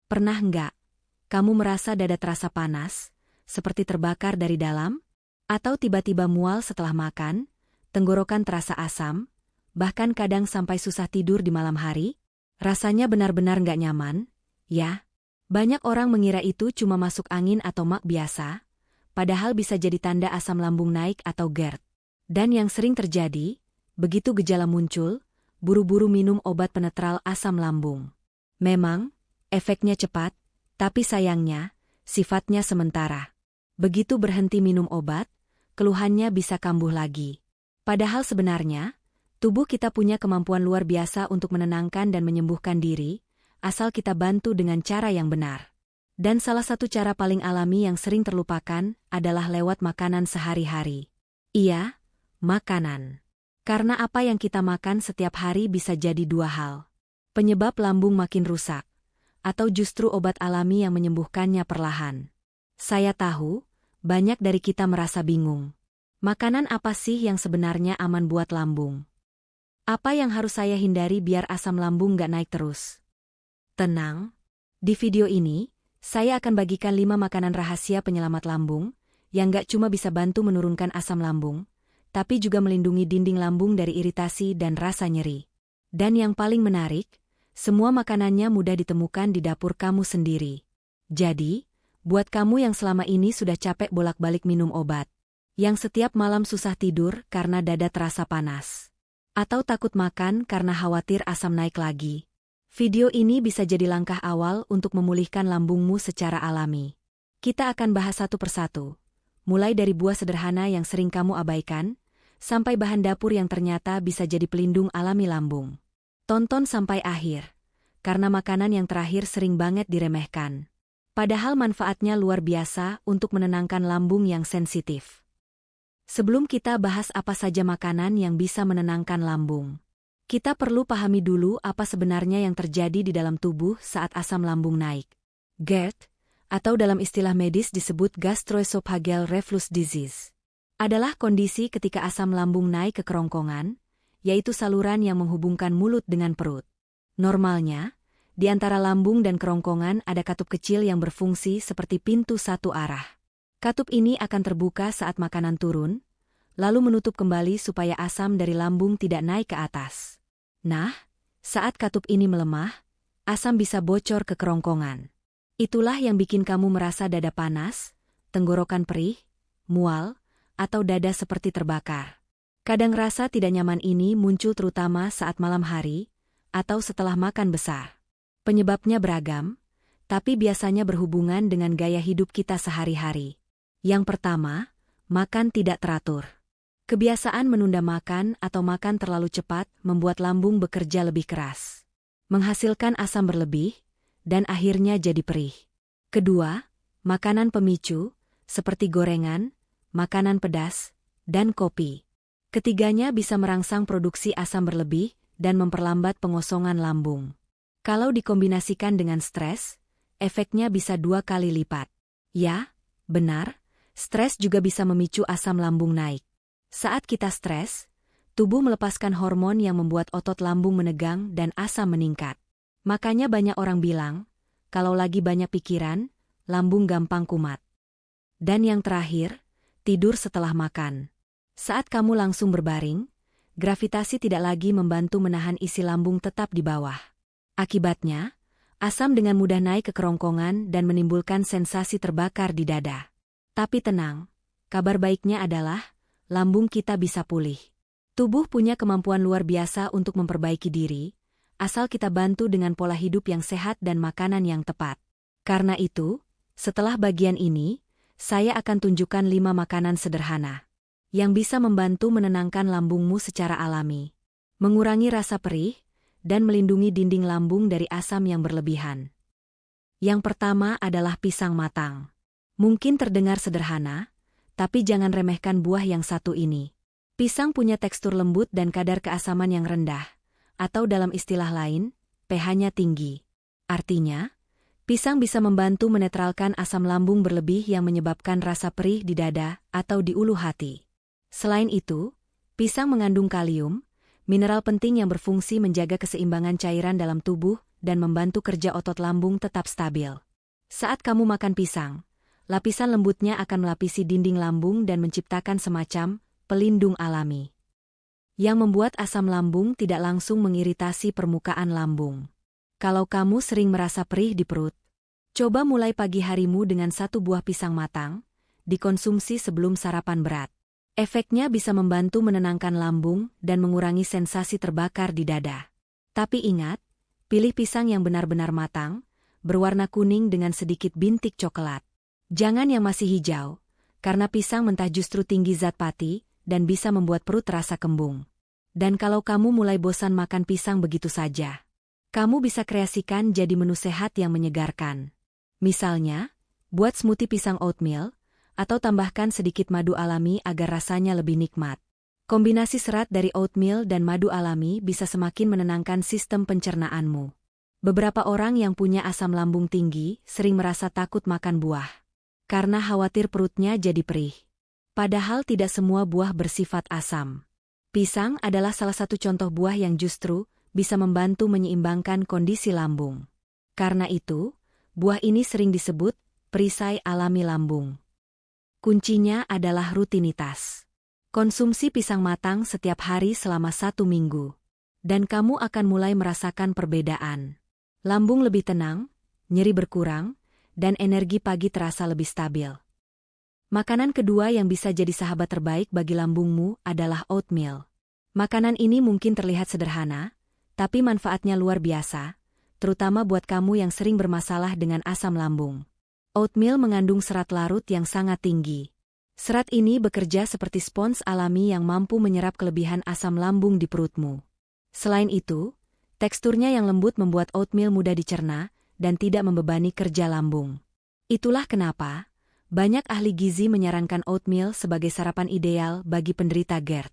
Pernah enggak kamu merasa dada terasa panas, seperti terbakar dari dalam? Atau tiba-tiba mual setelah makan, tenggorokan terasa asam, bahkan kadang sampai susah tidur di malam hari? Rasanya benar-benar nggak nyaman, ya? Banyak orang mengira itu cuma masuk angin atau mak biasa, padahal bisa jadi tanda asam lambung naik atau GERD. Dan yang sering terjadi, begitu gejala muncul, buru-buru minum obat penetral asam lambung. Memang, efeknya cepat, tapi sayangnya, sifatnya sementara. Begitu berhenti minum obat, keluhannya bisa kambuh lagi. Padahal sebenarnya, tubuh kita punya kemampuan luar biasa untuk menenangkan dan menyembuhkan diri, asal kita bantu dengan cara yang benar. Dan salah satu cara paling alami yang sering terlupakan adalah lewat makanan sehari-hari. Iya, makanan. Karena apa yang kita makan setiap hari bisa jadi dua hal. Penyebab lambung makin rusak, atau justru obat alami yang menyembuhkannya perlahan. Saya tahu, banyak dari kita merasa bingung. Makanan apa sih yang sebenarnya aman buat lambung? Apa yang harus saya hindari biar asam lambung nggak naik terus? Tenang. Di video ini, saya akan bagikan 5 makanan rahasia penyelamat lambung, yang nggak cuma bisa bantu menurunkan asam lambung, tapi juga melindungi dinding lambung dari iritasi dan rasa nyeri. Dan yang paling menarik, semua makanannya mudah ditemukan di dapur kamu sendiri. Jadi, buat kamu yang selama ini sudah capek bolak-balik minum obat, yang setiap malam susah tidur karena dada terasa panas, atau takut makan karena khawatir asam naik lagi, video ini bisa jadi langkah awal untuk memulihkan lambungmu secara alami. Kita akan bahas satu persatu, mulai dari buah sederhana yang sering kamu abaikan, sampai bahan dapur yang ternyata bisa jadi pelindung alami lambung. Tonton sampai akhir, karena makanan yang terakhir sering banget diremehkan. Padahal manfaatnya luar biasa untuk menenangkan lambung yang sensitif. Sebelum kita bahas apa saja makanan yang bisa menenangkan lambung, kita perlu pahami dulu apa sebenarnya yang terjadi di dalam tubuh saat asam lambung naik. GERD, atau dalam istilah medis disebut gastroesophageal reflux disease, adalah kondisi ketika asam lambung naik ke kerongkongan, yaitu saluran yang menghubungkan mulut dengan perut. Normalnya, di antara lambung dan kerongkongan ada katup kecil yang berfungsi seperti pintu satu arah. Katup ini akan terbuka saat makanan turun, lalu menutup kembali supaya asam dari lambung tidak naik ke atas. Nah, saat katup ini melemah, asam bisa bocor ke kerongkongan. Itulah yang bikin kamu merasa dada panas, tenggorokan perih, mual, atau dada seperti terbakar. Kadang rasa tidak nyaman ini muncul terutama saat malam hari, atau setelah makan besar. Penyebabnya beragam, tapi biasanya berhubungan dengan gaya hidup kita sehari-hari. Yang pertama, makan tidak teratur. Kebiasaan menunda makan atau makan terlalu cepat membuat lambung bekerja lebih keras, menghasilkan asam berlebih, dan akhirnya jadi perih. Kedua, makanan pemicu, seperti gorengan, makanan pedas, dan kopi. Ketiganya bisa merangsang produksi asam berlebih dan memperlambat pengosongan lambung. Kalau dikombinasikan dengan stres, efeknya bisa 2 kali lipat. Ya, benar, stres juga bisa memicu asam lambung naik. Saat kita stres, tubuh melepaskan hormon yang membuat otot lambung menegang dan asam meningkat. Makanya banyak orang bilang, kalau lagi banyak pikiran, lambung gampang kumat. Dan yang terakhir, tidur setelah makan. Saat kamu langsung berbaring, gravitasi tidak lagi membantu menahan isi lambung tetap di bawah. Akibatnya, asam dengan mudah naik ke kerongkongan dan menimbulkan sensasi terbakar di dada. Tapi tenang, kabar baiknya adalah, lambung kita bisa pulih. Tubuh punya kemampuan luar biasa untuk memperbaiki diri, asal kita bantu dengan pola hidup yang sehat dan makanan yang tepat. Karena itu, setelah bagian ini, saya akan tunjukkan 5 makanan sederhana yang bisa membantu menenangkan lambungmu secara alami, mengurangi rasa perih, dan melindungi dinding lambung dari asam yang berlebihan. Yang pertama adalah pisang matang. Mungkin terdengar sederhana, tapi jangan remehkan buah yang satu ini. Pisang punya tekstur lembut dan kadar keasaman yang rendah, atau dalam istilah lain, pH-nya tinggi. Artinya, pisang bisa membantu menetralkan asam lambung berlebih yang menyebabkan rasa perih di dada atau di ulu hati. Selain itu, pisang mengandung kalium, mineral penting yang berfungsi menjaga keseimbangan cairan dalam tubuh dan membantu kerja otot lambung tetap stabil. Saat kamu makan pisang, lapisan lembutnya akan melapisi dinding lambung dan menciptakan semacam pelindung alami yang membuat asam lambung tidak langsung mengiritasi permukaan lambung. Kalau kamu sering merasa perih di perut, coba mulai pagi harimu dengan 1 buah pisang matang, dikonsumsi sebelum sarapan berat. Efeknya bisa membantu menenangkan lambung dan mengurangi sensasi terbakar di dada. Tapi ingat, pilih pisang yang benar-benar matang, berwarna kuning dengan sedikit bintik coklat. Jangan yang masih hijau, karena pisang mentah justru tinggi zat pati dan bisa membuat perut terasa kembung. Dan kalau kamu mulai bosan makan pisang begitu saja, kamu bisa kreasikan jadi menu sehat yang menyegarkan. Misalnya, buat smoothie pisang oatmeal, atau tambahkan sedikit madu alami agar rasanya lebih nikmat. Kombinasi serat dari oatmeal dan madu alami bisa semakin menenangkan sistem pencernaanmu. Beberapa orang yang punya asam lambung tinggi sering merasa takut makan buah, karena khawatir perutnya jadi perih. Padahal tidak semua buah bersifat asam. Pisang adalah salah satu contoh buah yang justru bisa membantu menyeimbangkan kondisi lambung. Karena itu, buah ini sering disebut perisai alami lambung. Kuncinya adalah rutinitas. Konsumsi pisang matang setiap hari selama 1 minggu. Dan kamu akan mulai merasakan perbedaan. Lambung lebih tenang, nyeri berkurang, dan energi pagi terasa lebih stabil. Makanan kedua yang bisa jadi sahabat terbaik bagi lambungmu adalah oatmeal. Makanan ini mungkin terlihat sederhana, tapi manfaatnya luar biasa, terutama buat kamu yang sering bermasalah dengan asam lambung. Oatmeal mengandung serat larut yang sangat tinggi. Serat ini bekerja seperti spons alami yang mampu menyerap kelebihan asam lambung di perutmu. Selain itu, teksturnya yang lembut membuat oatmeal mudah dicerna dan tidak membebani kerja lambung. Itulah kenapa banyak ahli gizi menyarankan oatmeal sebagai sarapan ideal bagi penderita GERD.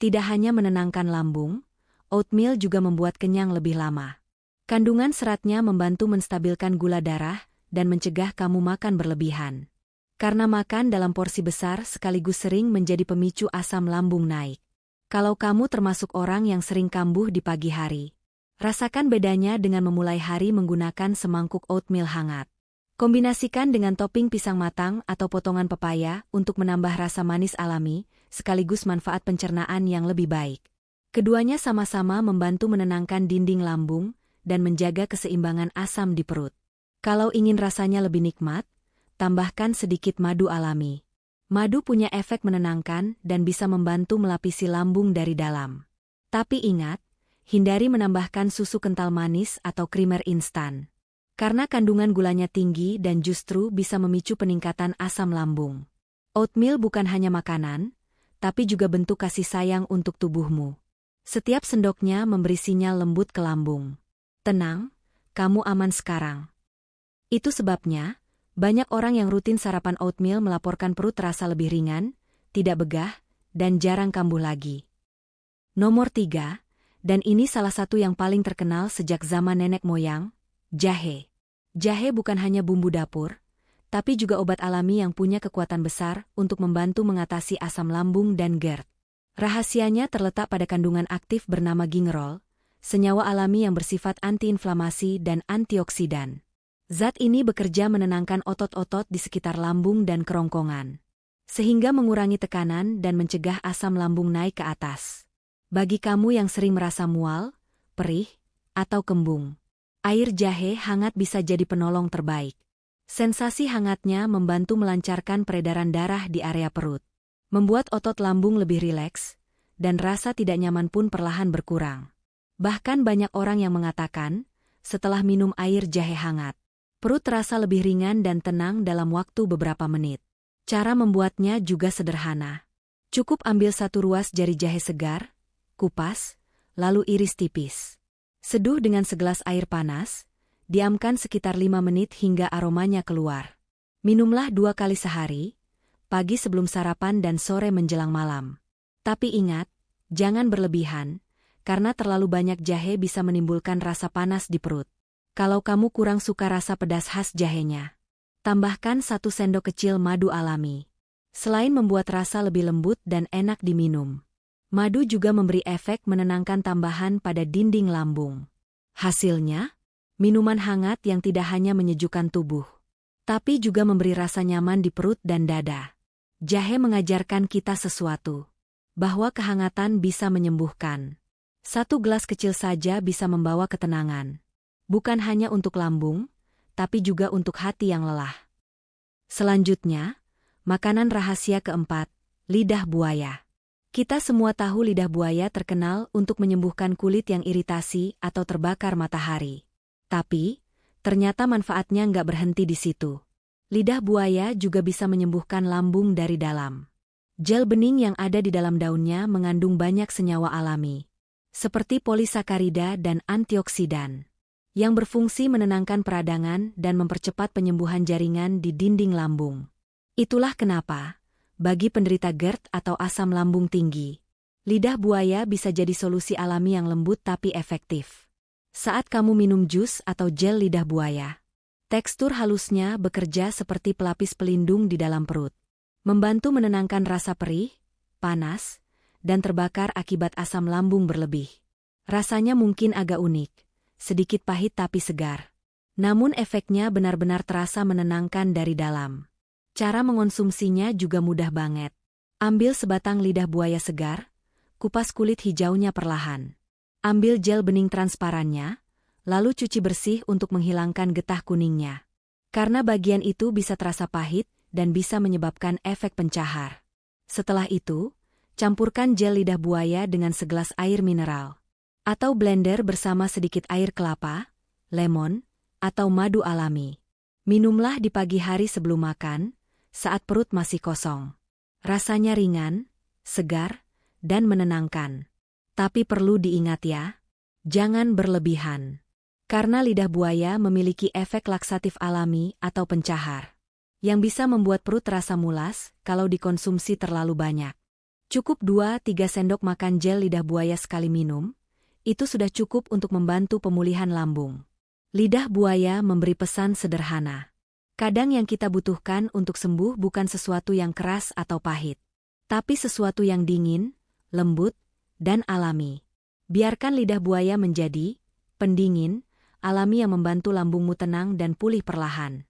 Tidak hanya menenangkan lambung, oatmeal juga membuat kenyang lebih lama. Kandungan seratnya membantu menstabilkan gula darah dan mencegah kamu makan berlebihan. Karena makan dalam porsi besar sekaligus sering menjadi pemicu asam lambung naik. Kalau kamu termasuk orang yang sering kambuh di pagi hari, rasakan bedanya dengan memulai hari menggunakan semangkuk oatmeal hangat. Kombinasikan dengan topping pisang matang atau potongan pepaya untuk menambah rasa manis alami, sekaligus manfaat pencernaan yang lebih baik. Keduanya sama-sama membantu menenangkan dinding lambung dan menjaga keseimbangan asam di perut. Kalau ingin rasanya lebih nikmat, tambahkan sedikit madu alami. Madu punya efek menenangkan dan bisa membantu melapisi lambung dari dalam. Tapi ingat, hindari menambahkan susu kental manis atau krimer instan. Karena kandungan gulanya tinggi dan justru bisa memicu peningkatan asam lambung. Oatmeal bukan hanya makanan, tapi juga bentuk kasih sayang untuk tubuhmu. Setiap sendoknya memberi sinyal lembut ke lambung. Tenang, kamu aman sekarang. Itu sebabnya, banyak orang yang rutin sarapan oatmeal melaporkan perut terasa lebih ringan, tidak begah, dan jarang kambuh lagi. Nomor 3, dan ini salah satu yang paling terkenal sejak zaman nenek moyang, jahe. Jahe bukan hanya bumbu dapur, tapi juga obat alami yang punya kekuatan besar untuk membantu mengatasi asam lambung dan GERD. Rahasianya terletak pada kandungan aktif bernama gingerol, senyawa alami yang bersifat antiinflamasi dan antioksidan. Zat ini bekerja menenangkan otot-otot di sekitar lambung dan kerongkongan, sehingga mengurangi tekanan dan mencegah asam lambung naik ke atas. Bagi kamu yang sering merasa mual, perih, atau kembung, air jahe hangat bisa jadi penolong terbaik. Sensasi hangatnya membantu melancarkan peredaran darah di area perut, membuat otot lambung lebih rileks, dan rasa tidak nyaman pun perlahan berkurang. Bahkan banyak orang yang mengatakan, setelah minum air jahe hangat, perut terasa lebih ringan dan tenang dalam waktu beberapa menit. Cara membuatnya juga sederhana. Cukup ambil 1 ruas jari jahe segar, kupas, lalu iris tipis. Seduh dengan segelas air panas, diamkan sekitar 5 menit hingga aromanya keluar. Minumlah 2 kali sehari, pagi sebelum sarapan dan sore menjelang malam. Tapi ingat, jangan berlebihan, karena terlalu banyak jahe bisa menimbulkan rasa panas di perut. Kalau kamu kurang suka rasa pedas khas jahenya, tambahkan 1 sendok kecil madu alami. Selain membuat rasa lebih lembut dan enak diminum, madu juga memberi efek menenangkan tambahan pada dinding lambung. Hasilnya, Minuman hangat yang tidak hanya menyejukkan tubuh, tapi juga memberi rasa nyaman di perut dan dada. Jahe mengajarkan kita sesuatu, bahwa kehangatan bisa menyembuhkan. Satu gelas kecil saja bisa membawa ketenangan. Bukan hanya untuk lambung, tapi juga untuk hati yang lelah. Selanjutnya, makanan rahasia keempat, lidah buaya. Kita semua tahu lidah buaya terkenal untuk menyembuhkan kulit yang iritasi atau terbakar matahari. Tapi, ternyata manfaatnya nggak berhenti di situ. Lidah buaya juga bisa menyembuhkan lambung dari dalam. Gel bening yang ada di dalam daunnya mengandung banyak senyawa alami, seperti polisakarida dan antioksidan, yang berfungsi menenangkan peradangan dan mempercepat penyembuhan jaringan di dinding lambung. Itulah kenapa, bagi penderita GERD atau asam lambung tinggi, lidah buaya bisa jadi solusi alami yang lembut tapi efektif. Saat kamu minum jus atau gel lidah buaya, tekstur halusnya bekerja seperti pelapis pelindung di dalam perut, membantu menenangkan rasa perih, panas, dan terbakar akibat asam lambung berlebih. Rasanya mungkin agak unik, sedikit pahit tapi segar. Namun efeknya benar-benar terasa menenangkan dari dalam. Cara mengonsumsinya juga mudah banget. Ambil sebatang lidah buaya segar, kupas kulit hijaunya perlahan. Ambil gel bening transparannya, lalu cuci bersih untuk menghilangkan getah kuningnya. Karena bagian itu bisa terasa pahit dan bisa menyebabkan efek pencahar. Setelah itu, campurkan gel lidah buaya dengan segelas air mineral. Atau blender bersama sedikit air kelapa, lemon, atau madu alami. Minumlah di pagi hari sebelum makan, saat perut masih kosong. Rasanya ringan, segar, dan menenangkan. Tapi perlu diingat ya, jangan berlebihan. Karena lidah buaya memiliki efek laksatif alami atau pencahar, yang bisa membuat perut terasa mulas kalau dikonsumsi terlalu banyak. Cukup 2-3 sendok makan gel lidah buaya sekali minum, itu sudah cukup untuk membantu pemulihan lambung. Lidah buaya memberi pesan sederhana. Kadang yang kita butuhkan untuk sembuh bukan sesuatu yang keras atau pahit, tapi sesuatu yang dingin, lembut, dan alami. Biarkan lidah buaya menjadi pendingin, alami yang membantu lambungmu tenang dan pulih perlahan.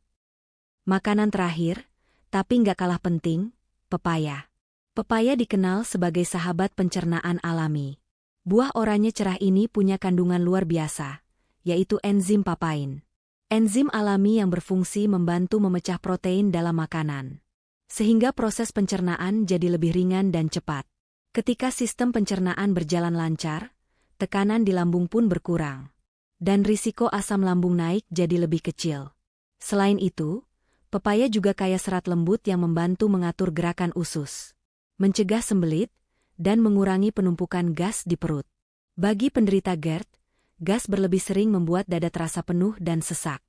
Makanan terakhir, tapi nggak kalah penting, pepaya. Pepaya dikenal sebagai sahabat pencernaan alami. Buah oranye cerah ini punya kandungan luar biasa, yaitu enzim papain. Enzim alami yang berfungsi membantu memecah protein dalam makanan, sehingga proses pencernaan jadi lebih ringan dan cepat. Ketika sistem pencernaan berjalan lancar, tekanan di lambung pun berkurang, dan risiko asam lambung naik jadi lebih kecil. Selain itu, pepaya juga kaya serat lembut yang membantu mengatur gerakan usus, mencegah sembelit, dan mengurangi penumpukan gas di perut. Bagi penderita GERD, gas berlebih sering membuat dada terasa penuh dan sesak.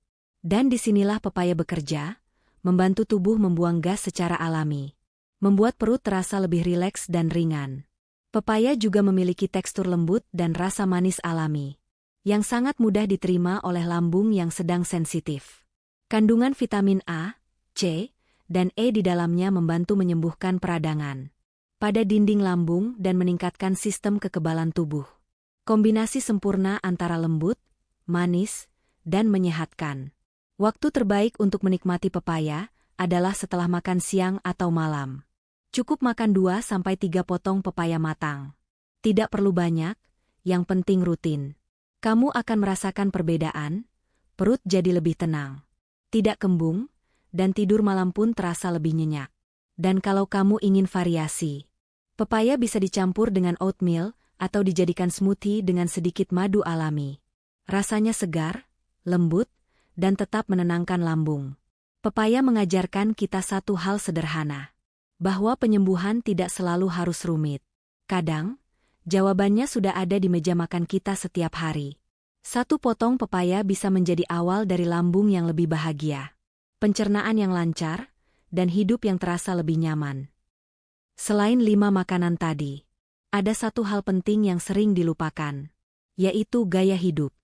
Dan disinilah pepaya bekerja, membantu tubuh membuang gas secara alami, membuat perut terasa lebih rileks dan ringan. Pepaya juga memiliki tekstur lembut dan rasa manis alami, yang sangat mudah diterima oleh lambung yang sedang sensitif. Kandungan vitamin A, C, dan E di dalamnya membantu menyembuhkan peradangan pada dinding lambung dan meningkatkan sistem kekebalan tubuh. Kombinasi sempurna antara lembut, manis, dan menyehatkan. Waktu terbaik untuk menikmati pepaya adalah setelah makan siang atau malam. Cukup makan 2-3 potong pepaya matang. Tidak perlu banyak, yang penting rutin. Kamu akan merasakan perbedaan, perut jadi lebih tenang, tidak kembung, dan tidur malam pun terasa lebih nyenyak. Dan kalau kamu ingin variasi, pepaya bisa dicampur dengan oatmeal atau dijadikan smoothie dengan sedikit madu alami. Rasanya segar, lembut, dan tetap menenangkan lambung. Pepaya mengajarkan kita satu hal sederhana, bahwa penyembuhan tidak selalu harus rumit. Kadang, jawabannya sudah ada di meja makan kita setiap hari. Satu potong pepaya bisa menjadi awal dari lambung yang lebih bahagia, pencernaan yang lancar, dan hidup yang terasa lebih nyaman. Selain 5 makanan tadi, ada satu hal penting yang sering dilupakan, yaitu gaya hidup.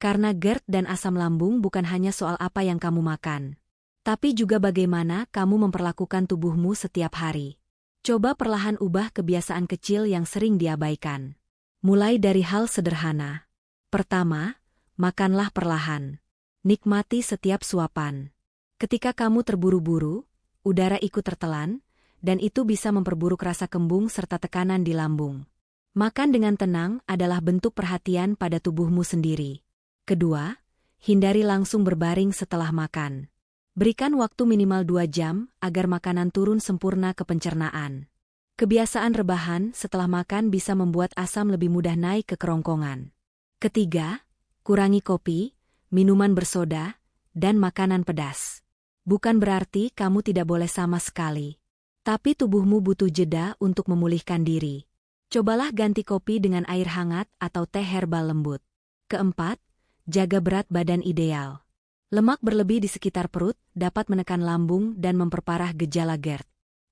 Karena GERD dan asam lambung bukan hanya soal apa yang kamu makan, tapi juga bagaimana kamu memperlakukan tubuhmu setiap hari. Coba perlahan ubah kebiasaan kecil yang sering diabaikan. Mulai dari hal sederhana. Pertama, makanlah perlahan. Nikmati setiap suapan. Ketika kamu terburu-buru, udara ikut tertelan, dan itu bisa memperburuk rasa kembung serta tekanan di lambung. Makan dengan tenang adalah bentuk perhatian pada tubuhmu sendiri. Kedua, hindari langsung berbaring setelah makan. Berikan waktu minimal 2 jam agar makanan turun sempurna ke pencernaan. Kebiasaan rebahan setelah makan bisa membuat asam lebih mudah naik ke kerongkongan. Ketiga, kurangi kopi, minuman bersoda, dan makanan pedas. Bukan berarti kamu tidak boleh sama sekali. Tapi tubuhmu butuh jeda untuk memulihkan diri. Cobalah ganti kopi dengan air hangat atau teh herbal lembut. Keempat, jaga berat badan ideal. Lemak berlebih di sekitar perut dapat menekan lambung dan memperparah gejala GERD.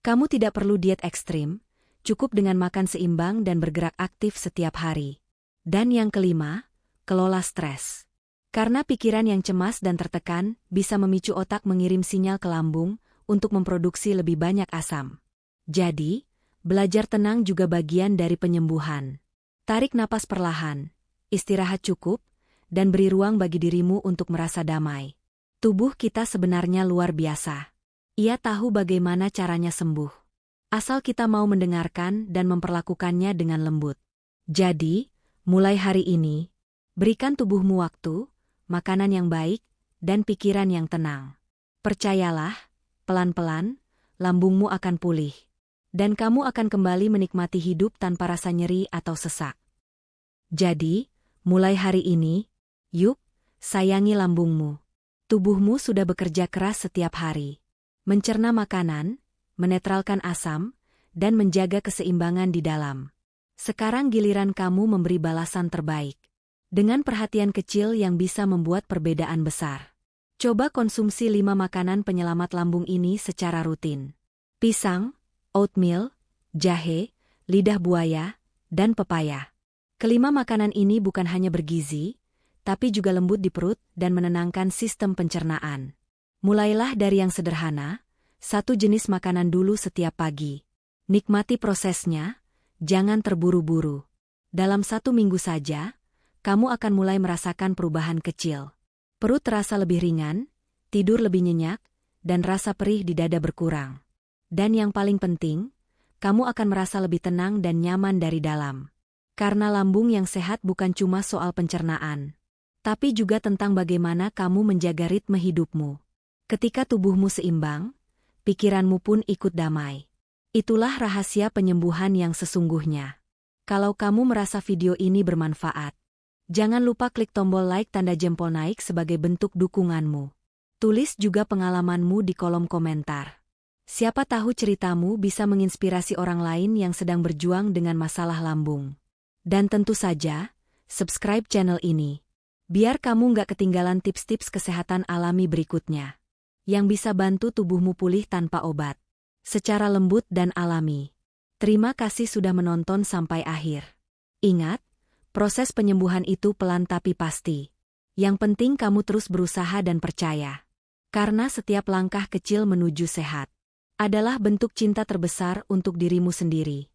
Kamu tidak perlu diet ekstrim, cukup dengan makan seimbang dan bergerak aktif setiap hari. Dan yang kelima, kelola stres. Karena pikiran yang cemas dan tertekan bisa memicu otak mengirim sinyal ke lambung untuk memproduksi lebih banyak asam. Jadi, belajar tenang juga bagian dari penyembuhan. Tarik napas perlahan, istirahat cukup, dan beri ruang bagi dirimu untuk merasa damai. Tubuh kita sebenarnya luar biasa. Ia tahu bagaimana caranya sembuh. Asal kita mau mendengarkan dan memperlakukannya dengan lembut. Jadi, mulai hari ini, berikan tubuhmu waktu, makanan yang baik, dan pikiran yang tenang. Percayalah, pelan-pelan, lambungmu akan pulih. Dan kamu akan kembali menikmati hidup tanpa rasa nyeri atau sesak. Jadi, mulai hari ini, yuk, sayangi lambungmu. Tubuhmu sudah bekerja keras setiap hari. Mencerna makanan, menetralkan asam, dan menjaga keseimbangan di dalam. Sekarang giliran kamu memberi balasan terbaik. Dengan perhatian kecil yang bisa membuat perbedaan besar. Coba konsumsi 5 makanan penyelamat lambung ini secara rutin. Pisang, oatmeal, jahe, lidah buaya, dan pepaya. Kelima makanan ini bukan hanya bergizi, tapi juga lembut di perut dan menenangkan sistem pencernaan. Mulailah dari yang sederhana, 1 jenis makanan dulu setiap pagi. Nikmati prosesnya, jangan terburu-buru. Dalam 1 minggu saja, kamu akan mulai merasakan perubahan kecil. Perut terasa lebih ringan, tidur lebih nyenyak, dan rasa perih di dada berkurang. Dan yang paling penting, kamu akan merasa lebih tenang dan nyaman dari dalam. Karena lambung yang sehat bukan cuma soal pencernaan, tapi juga tentang bagaimana kamu menjaga ritme hidupmu. Ketika tubuhmu seimbang, pikiranmu pun ikut damai. Itulah rahasia penyembuhan yang sesungguhnya. Kalau kamu merasa video ini bermanfaat, jangan lupa klik tombol like tanda jempol naik sebagai bentuk dukunganmu. Tulis juga pengalamanmu di kolom komentar. Siapa tahu ceritamu bisa menginspirasi orang lain yang sedang berjuang dengan masalah lambung. Dan tentu saja, subscribe channel ini. Biar kamu nggak ketinggalan tips-tips kesehatan alami berikutnya. Yang bisa bantu tubuhmu pulih tanpa obat. Secara lembut dan alami. Terima kasih sudah menonton sampai akhir. Ingat, proses penyembuhan itu pelan tapi pasti. Yang penting kamu terus berusaha dan percaya. Karena setiap langkah kecil menuju sehat adalah bentuk cinta terbesar untuk dirimu sendiri.